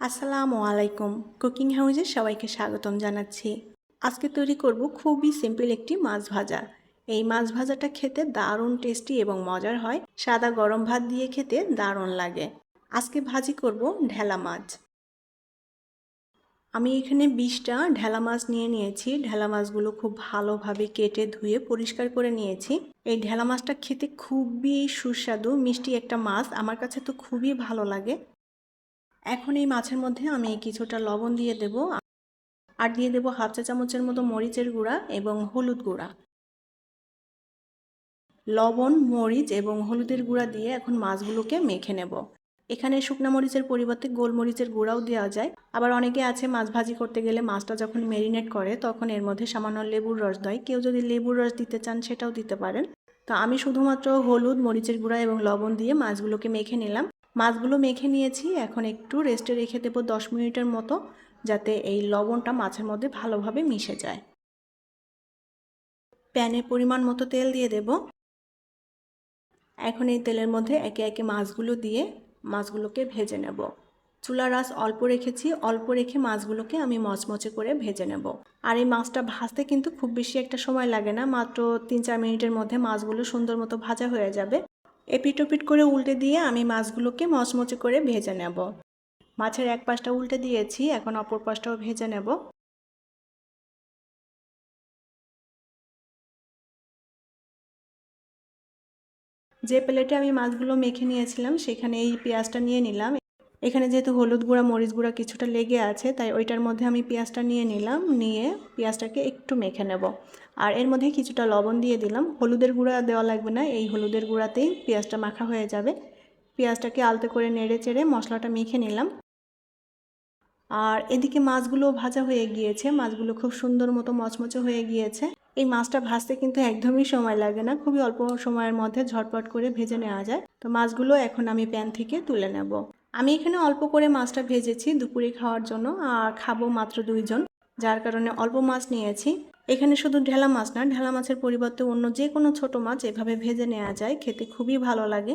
আসসালামু আলাইকুম। কুকিং হাউসে সবাইকে স্বাগতম জানাচ্ছি। আজকে তৈরি করব খুবই সিম্পল একটি মাছ ভাজা। এই মাছ ভাজাটা খেতে দারুণ টেস্টি এবং মজার হয়। সাদা গরম ভাত দিয়ে খেতে দারুণ লাগে। আজকে ভাজি করব ঢেলা মাছ। আমি এখানে 20টা ঢেলা মাছ নিয়ে নিয়েছি। ঢেলা মাছগুলো খুব ভালোভাবে কেটে ধুয়ে পরিষ্কার করে নিয়েছি। এই ঢেলা মাছটা খেতে খুবই সুস্বাদু মিষ্টি একটা মাছ, আমার কাছে তো খুবই ভালো লাগে। এখন এই মাছের মধ্যে আমি কিছুটা লবণ দিয়ে দেব, আর দিয়ে দেব হাফ চা চামচের মতো মরিচের গুঁড়া এবং হলুদ গুঁড়া। লবণ, মরিচ এবং হলুদের গুঁড়া দিয়ে এখন মাছগুলোকে মেখে নেব। এখানে শুকনা মরিচের পরিবর্তে গোলমরিচের গুঁড়াও দেওয়া যায়। আবার অনেকে আছে মাছ ভাজি করতে গেলে মাছটা যখন ম্যারিনেট করে তখন এর মধ্যে সামান্য লেবুর রস দেয়। কেউ যদি লেবুর রস দিতে চান সেটাও দিতে পারেন। তো আমি শুধুমাত্র হলুদ, মরিচের গুঁড়া এবং লবণ দিয়ে মাছগুলোকে মেখে নিলাম। মাছগুলো মেখে নিয়েছি, এখন একটু রেস্টে রেখে দেবো 10 মিনিটের মতো, যাতে এই লবণটা মাছের মধ্যে ভালোভাবে মিশে যায়। প্যানে পরিমাণ মতো তেল দিয়ে দেব। এখন এই তেলের মধ্যে একে একে মাছগুলো দিয়ে মাছগুলোকে ভেজে নেব। চুলার আঁচ অল্প রেখেছি, অল্প রেখে মাছগুলোকে আমি মচমচে করে ভেজে নেব। আর এই মাছটা ভাজতে কিন্তু খুব বেশি একটা সময় লাগে না, মাত্র 3-4 মিনিটের মধ্যে মাছগুলো সুন্দর মতো ভাজা হয়ে যাবে। এপিট ওপিট করে উল্টে দিয়ে আমি মাছগুলোকে মচমচে করে ভেজে নেব। মাছের এক পাশটা উল্টে দিয়েছি, এখন অপর পাশটাও ভেজে নেব। যে প্লেটে আমি মাছগুলো মেখে নিয়েছিলাম সেখানে এই পেঁয়াজটা নিয়ে নিলাম। এখানে যেহেতু হলুদ গুঁড়া, মরিচ গুঁড়া কিছুটা লেগে আছে, তাই ওইটার মধ্যে আমি পেঁয়াজটা নিয়ে নিলাম। নিয়ে পেঁয়াজটাকে একটু মেখে নেব। আর এর মধ্যে কিছুটা লবণ দিয়ে দিলাম। হলুদের গুঁড়া দেওয়া লাগবে না, এই হলুদের গুঁড়াতেই পেঁয়াজটা মাখা হয়ে যাবে। পেঁয়াজটাকে আলতো করে নেড়ে চেড়ে মশলাটা মেখে নিলাম। আর এদিকে মাছগুলো ভাজা হয়ে গিয়েছে, মাছগুলো খুব সুন্দর মতো মচমচে হয়ে গিয়েছে। এই মাছটা ভাজতে কিন্তু একদমই সময় লাগে না, খুবই অল্প সময়ের মধ্যে ঝটপট করে ভেজে নেওয়া যায়। তো মাছগুলো এখন আমি প্যান থেকে তুলে নেব। আমি এখানে অল্প করে মাছটা ভেজেছি দুপুরে খাওয়ার জন্য, আর খাবো মাত্র 2 জন, যার কারণে অল্প মাছ নিয়েছি। এখানে শুধু ঢেলা মাছ না, ঢেলা মাছের পরিবর্তে অন্য যে কোনো ছোট মাছ এভাবে ভেজে নেওয়া যায়, খেতে খুবই ভালো লাগে।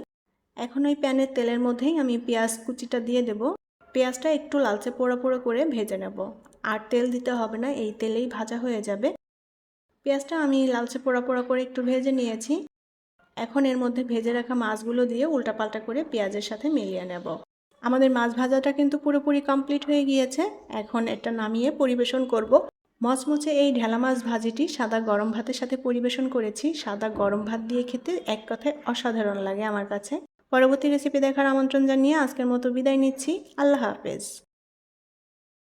এখন ওই প্যানের তেলের মধ্যেই আমি পেঁয়াজ কুচিটা দিয়ে দেব। পেঁয়াজটা একটু লালচে পোড়া পোড়া করে ভেজে নেব। আর তেল দিতে হবে না, এই তেলেই ভাজা হয়ে যাবে। পেঁয়াজটা আমি লালচে পোড়া পোড়া করে একটু ভেজে নিয়েছি। এখন এর মধ্যে ভেজে রাখা মাছগুলো দিয়ে উল্টাপাল্টা করে পেঁয়াজের সাথে মিলিয়ে নেব। আমাদের মাছ ভাজাটা কিন্তু পুরোপুরি কমপ্লিট হয়ে গিয়েছে। এখন এটা নামিয়ে পরিবেশন করব। মচমচে এই ঢেলা মাছ ভাজিটি সাদা গরম ভাতের সাথে পরিবেশন করেছি। সাদা গরম ভাত দিয়ে খেতে এক কথায় অসাধারণ লাগে আমার কাছে। পরবর্তী রেসিপি দেখার আমন্ত্রণ জানিয়ে আজকের মতো বিদায় নিচ্ছি। আল্লাহ হাফেজ।